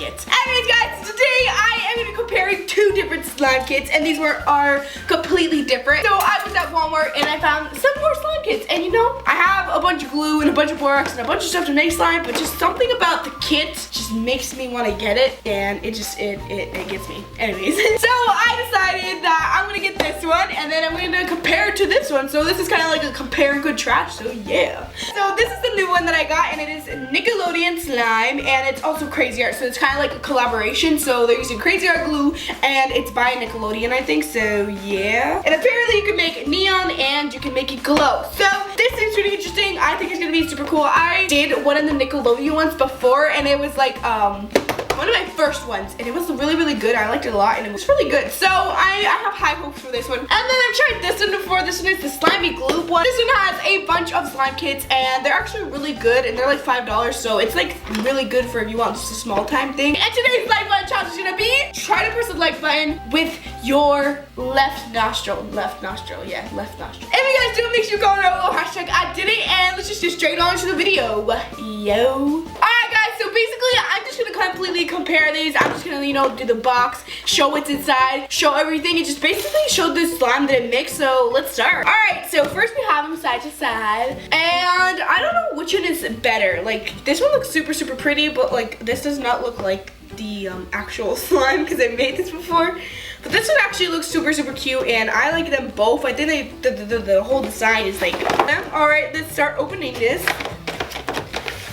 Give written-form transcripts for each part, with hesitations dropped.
kits. Anyways guys, today I am going to be comparing two different slime kits, and these are completely different. So I was at Walmart and I found some more slime kits, and you know, I have a bunch of glue and a bunch of borax and a bunch of stuff to make slime, but just something about the kit just makes me want to get it, and it gets me. Anyways, so I decided that I'm going to get this one, and then I'm going to compare it to this one. So this is kind of like a compare good trash, so yeah. So this is the new one that I got, and it is Nickelodeon slime, and it's also Crazy Art, so it's kind of like a collaboration. So they're using Crazy Art glue, and it's by Nickelodeon, I think, so yeah. And apparently you can make neon and you can make it glow. So this seems pretty interesting. I think it's gonna be super cool. I did one of the Nickelodeon ones before, and it was like one of my first ones, and it was really, really good. I liked it a lot, and it was really good. So I have high hopes for this one. And then I've tried this one before. This one is the Slimy Goop one. This one has a bunch of slime kits, and they're actually really good, and they're like $5, so it's like really good for if you want just a small time thing. And today's like button challenge is gonna be try to press the like button with your left nostril. Left nostril, yeah, left nostril. If you guys do, make sure you go to hashtag I did it, and let's just get straight on to the video. Yo. Alright guys, so basically I'm just gonna completely compare these. I'm just gonna, you know, do the box, show what's inside, show everything, and just basically show the slime that it makes. So let's start. Alright, so first we have them side to side, and I don't know which one is better. Like, this one looks super, super pretty, but like this does not look like the actual slime because I made this before. But this one actually looks super, super cute, and I like them both. I think the whole design is like them. Alright, let's start opening this.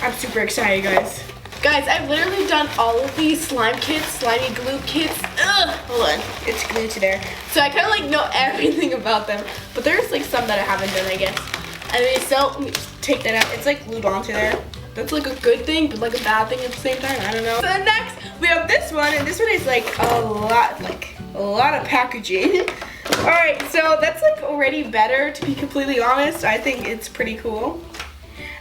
I'm super excited, guys. Guys, I've literally done all of these slime kits, Slimy Gloop kits. Ugh, hold on, it's glued to there. So I kind of like know everything about them, but there's like some that I haven't done, I guess. Anyway, so let me just take that out. It's like glued onto there. That's like a good thing, but like a bad thing at the same time. I don't know. So next, we have this one, and this one is like a lot of packaging. All right, so that's like already better, to be completely honest. I think it's pretty cool.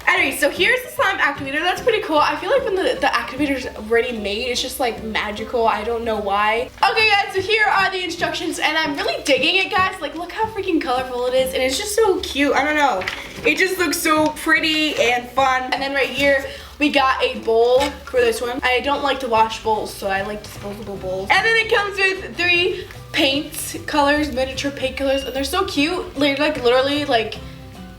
Anyway, so here's the slime activator. That's pretty cool. I feel like when the activator's already made, it's just like magical. I don't know why. Okay guys, so here are the instructions, and I'm really digging it, guys. Like, look how freaking colorful it is, and it's just so cute. I don't know. It just looks so pretty and fun. And then right here, we got a bowl for this one. I don't like to wash bowls, so I like disposable bowls. And then it comes with 3 paint colors, miniature paint colors, and they're so cute. They're like literally like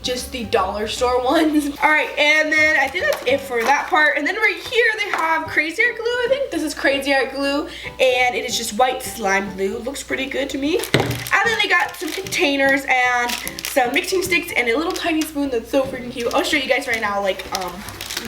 just the dollar store ones. All right, and then I think that's it for that part. And then right here they have Crazy Art glue. I think this is Crazy Art glue, and it is just white slime glue. Looks pretty good to me. And then they got some containers and some mixing sticks and a little tiny spoon that's so freaking cute. I'll show you guys right now, like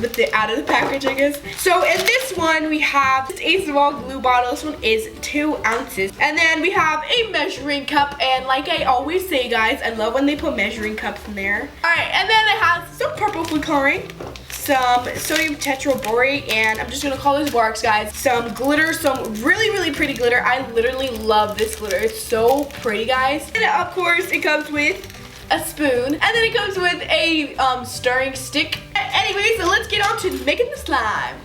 with it out of the package, I guess. So in this one we have a small glue bottle. This one is 2 ounces. And then we have a measuring cup, and like I always say, guys, I love when they put measuring cups in there. Alright, and then it has some purple food coloring, some sodium tetraborate, and I'm just gonna call this borax, guys. Some glitter, some really, really pretty glitter. I literally love this glitter. It's so pretty, guys. And of course it comes with a spoon, and then it comes with a stirring stick. Anyway, so let's get on to making the slime.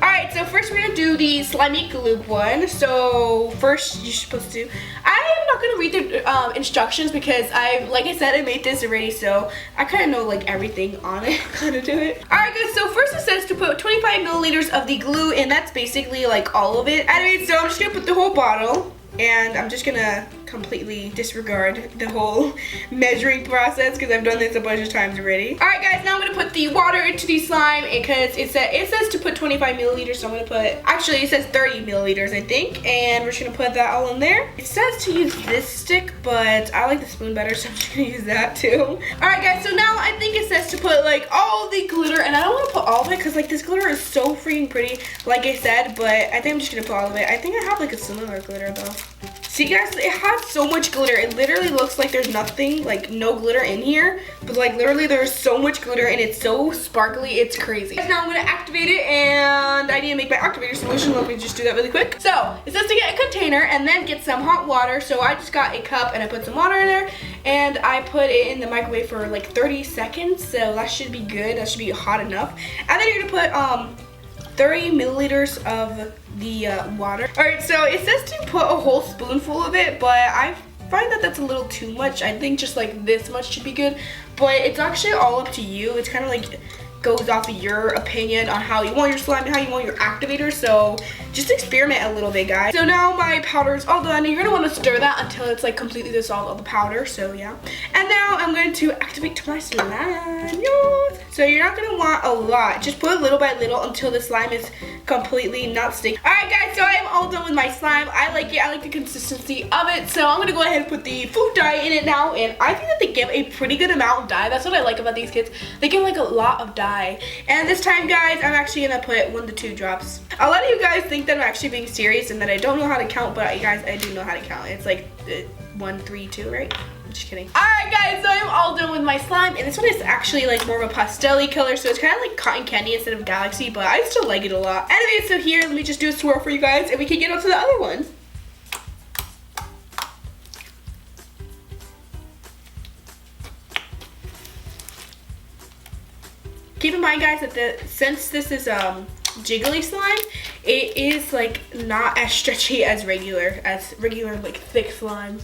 Alright, so first we're gonna do the Slimy Gloop one. So first you're supposed to, I am not gonna read the instructions because like I said, I made this already, so I kind of know like everything on it, how to do it. Alright guys, so first it says to put 25 milliliters of the glue, and that's basically like all of it. Anyway, so I'm just gonna put the whole bottle, and I'm just gonna completely disregard the whole measuring process because I've done this a bunch of times already. Alright guys, now I'm gonna put the water into the slime because it says to put 25 milliliters, so I'm gonna put, actually it says 30 milliliters I think, and we're just gonna put that all in there. It says to use this stick, but I like the spoon better, so I'm just gonna use that too. Alright guys, so now I think it says to put like all the glitter, and I don't want to put all of it because like this glitter is so freaking pretty, like I said, but I think I'm just gonna put all of it. I think I have like a similar glitter though. See guys, it has so much glitter. It literally looks like there's nothing, like no glitter in here, but like literally there's so much glitter, and it's so sparkly, it's crazy. Now I'm gonna activate it, and I need to make my Activator Solution. Let me just do that really quick. So it says to get a container and then get some hot water. So I just got a cup and I put some water in there, and I put it in the microwave for like 30 seconds. So that should be good. That should be hot enough. And then you're gonna put 30 milliliters of the water. Alright, so it says to put a whole spoonful of it, but I find that that's a little too much. I think just like this much should be good, but it's actually all up to you. It's kind of like goes off of your opinion on how you want your slime and how you want your activator. So just experiment a little bit, guys. So now my powder is all done. You're gonna want to stir that until it's like completely dissolved all the powder. So yeah. And now I'm going to activate my slime. So you're not gonna want a lot. Just put little by little until the slime is completely not sticky. Alright guys, so I am all done with my slime. I like it. I like the consistency of it. So I'm gonna go ahead and put the food dye in it now. And I think that they give a pretty good amount of dye. That's what I like about these kits. They give like a lot of dye. And this time, guys, I'm actually gonna put 1 to 2 drops. A lot of you guys think that I'm actually being serious and that I don't know how to count, but you guys, I do know how to count. It's like 1, 3, 2, right? I'm just kidding. Alright guys, so I'm all done with my slime, and this one is actually like more of a pastel-y color, so it's kind of like cotton candy instead of galaxy, but I still like it a lot. Anyway, so here, let me just do a swirl for you guys, and we can get on to the other one. Keep in mind, guys, that since this is jiggly slime, it is like not as stretchy as regular like thick slime.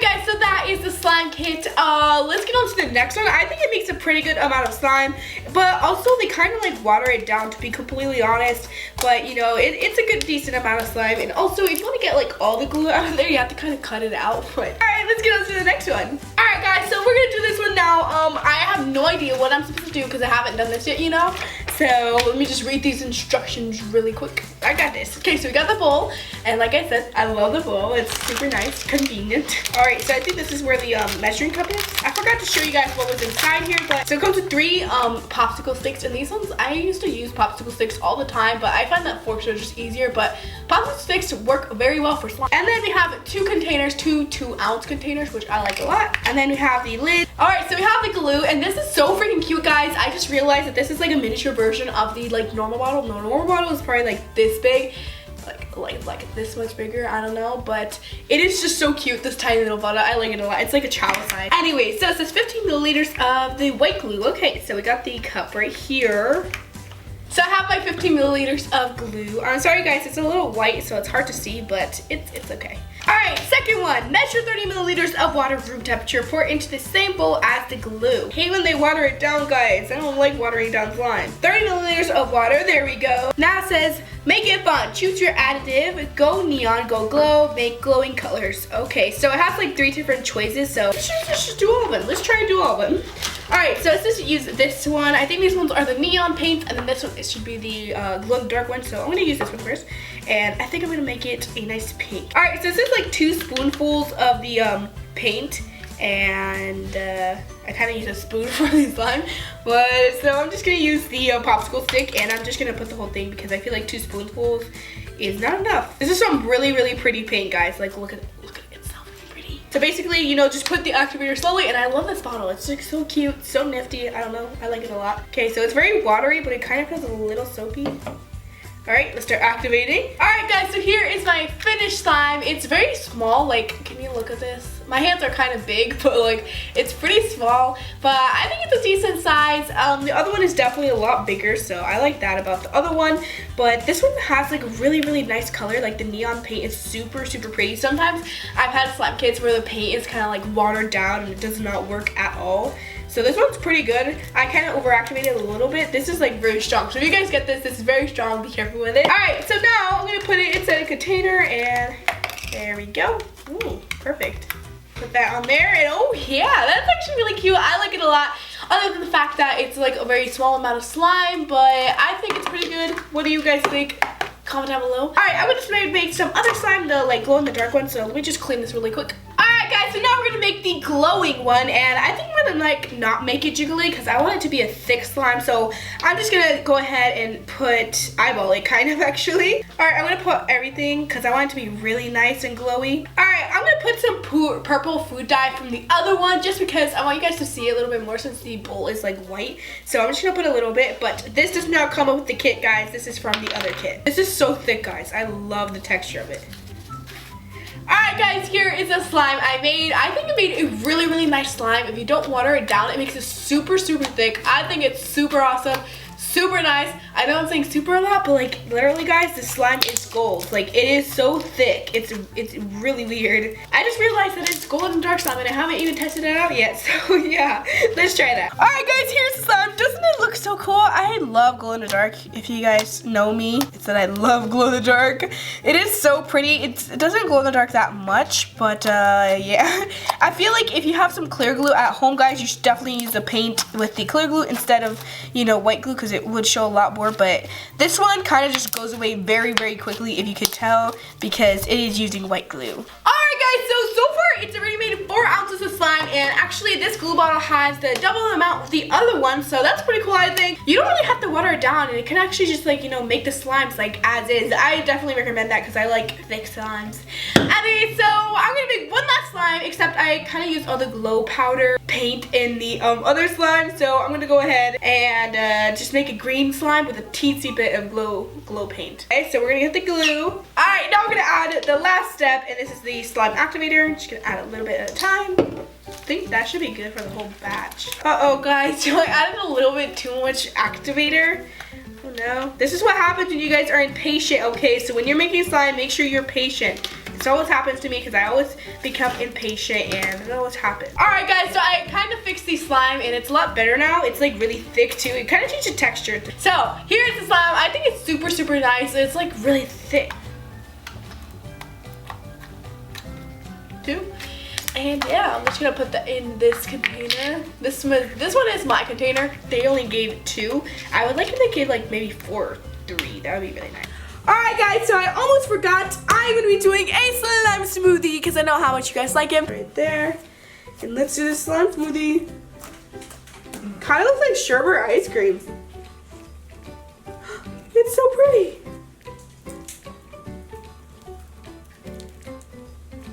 Guys, so that is the slime kit. Let's get on to the next one. I think it makes a pretty good amount of slime, but also they kind of like water it down, to be completely honest. But you know, it's a good decent amount of slime. And also, if you want to get like all the glue out of there, you have to kind of cut it out. But all right, let's get on to the next one. All right, guys, so we're gonna do this one now. I have no idea what I'm supposed to do because I haven't done this yet, you know. So let me just read these instructions really quick. I got this. Okay, so we got the bowl, and like I said, I love the bowl. It's super nice, convenient. All right, so I think this is where the measuring cup is. I forgot to show you guys what was inside here, but so it comes with 3 popsicle sticks, and these ones, I used to use popsicle sticks all the time, but I find that forks are just easier, but popsicle sticks work very well for slime. And then we have 2 containers, 2 2-ounce containers, which I like a lot. And then we have the lid. All right, so we have the glue, and this is so freaking cute, guys. I just realized that this is like a miniature version of the like normal bottle. No, normal bottle is probably like this big. Like this much bigger, I don't know, but it is just so cute, this tiny little bottle. I like it a lot. It's like a child size. Anyway, so it says 15 milliliters of the white glue. Okay, so we got the cup right here. So I have my 15 milliliters of glue. I'm sorry guys, it's a little white, so it's hard to see, but it's okay. All right, second one, measure 30 milliliters of water room temperature. Pour into the same bowl as the glue. Hate when they water it down, guys. I don't like watering down slime. 30 milliliters of water, there we go. Now it says, make it fun. Choose your additive. Go neon, go glow, make glowing colors. Okay, so it has like 3 different choices, so let's just do all of them. Let's try and do all of them. All right, so it says to use this one. I think these ones are the neon paints, and then this one, it should be the glow in the dark one. So I'm gonna use this one first, and I think I'm gonna make it a nice pink. All right, so this is like 2 spoonfuls of the paint, and I kind of use a spoon for the slime, but so I'm just gonna use the popsicle stick, and I'm just gonna put the whole thing because I feel like 2 spoonfuls is not enough. This is some really, really pretty paint, guys. Like, look at it. It's so pretty. So basically, you know, just put the activator slowly, and I love this bottle. It's like so cute, so nifty. I don't know, I like it a lot. Okay, so it's very watery, but it kind of feels a little soapy. All right, let's start activating. All right, guys, so here is my finished slime. It's very small. Like, can you look at this? My hands are kind of big, but like, it's pretty small, but I think it's a decent size. The other one is definitely a lot bigger, so I like that about the other one, but this one has like a really, really nice color. Like the neon paint is super, super pretty. Sometimes I've had slime kits where the paint is kind of like watered down and it does not work at all. So this one's pretty good. I kind of overactivated a little bit. This is like very strong. So if you guys get this, this is very strong. Be careful with it. All right, so now I'm gonna put it inside a container, and there we go. Ooh, perfect. Put that on there, and oh yeah, that's actually really cute. I like it a lot, other than the fact that it's like a very small amount of slime, but I think it's pretty good. What do you guys think? Comment down below. All right, I'm gonna just make some other slime, the like glow in the dark one, so let me just clean this really quick. Alright guys, so now we're gonna make the glowing one, and I think I'm gonna like not make it jiggly because I want it to be a thick slime, so I'm just gonna go ahead and eyeball it kind of actually. Alright, I'm gonna put everything because I want it to be really nice and glowy. Alright, I'm gonna put some purple food dye from the other one just because I want you guys to see it a little bit more since the bowl is like white. So I'm just gonna put a little bit, but this does not come with the kit, guys. This is from the other kit. This is so thick, guys. I love the texture of it. Alright guys, here is a slime I made. I think I made a really, really nice slime. If you don't water it down, it makes it super, super thick. I think it's super awesome, super nice. I know I'm saying super a lot, but like literally guys, this slime is gold. Like it is so thick. It's really weird. I just realized that it's gold and dark slime and I haven't even tested it out yet. So yeah, let's try that. All right guys, here's the slime. Doesn't it look so cool? I love glow in the dark. If you guys know me, it's that I love glow in the dark. It is so pretty. It doesn't glow in the dark that much, but yeah. I feel like if you have some clear glue at home guys, you should definitely use the paint with the clear glue instead of, you know, white glue, because it would show a lot more. But this one kind of just goes away very quickly, if you could tell, because it is using white glue. Alright guys, so far it's already made 4 ounces of slime, and actually this glue bottle has the double amount of the other one, so that's pretty cool. I think you don't really have to water it down, and it can actually just like, you know, make the slimes like as is. I definitely recommend that because I like thick slimes. Anyway, so I'm gonna make one last slime, except I kind of used all the glow powder paint in the other slime, so I'm gonna go ahead and just make a green slime with a teensy bit of glow paint. Okay, so we're gonna get the glue. All right, now we're gonna add the last step, and this is the slime activator. I'm just gonna add a little bit at a time. I think that should be good for the whole batch. Uh-oh guys, so I added a little bit too much activator. Oh no. This is what happens when you guys are impatient, okay? So when you're making slime, make sure you're patient. This always happens to me because I always become impatient, and it always happens. Alright guys, so I kind of fixed the slime and it's a lot better now. It's like really thick too. It kind of changed the texture. So here's the slime. I think it's super nice. It's like really thick. And yeah, I'm just gonna put that in this container. This one is my container. They only gave 2. I would like if they gave like maybe 4 or 3. That would be really nice. Alright guys, so I almost forgot. I'm gonna be doing a slime smoothie because I know how much you guys like him. Right there. And let's do the slime smoothie. Kind of looks like sherbet ice cream. It's so pretty.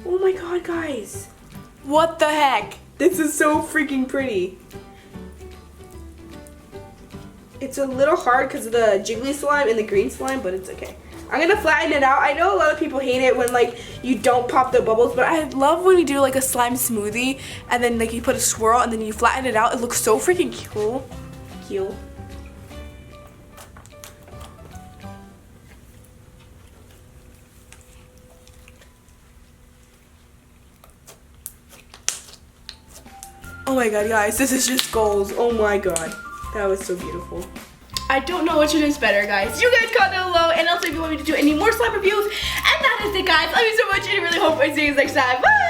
Oh my god, guys. What the heck? This is so freaking pretty. It's a little hard because of the jiggly slime and the green slime, but it's okay. I'm gonna flatten it out. I know a lot of people hate it when like you don't pop the bubbles, but I love when you do like a slime smoothie and then like you put a swirl and then you flatten it out. It looks so freaking cool. Cute. Oh my god, guys, this is just goals. Oh my god, that was so beautiful. I don't know which one is better, guys. You guys comment down below, and also if you want me to do any more slime reviews. And that is it, guys. Love you so much, and I really hope I see you next time. Bye!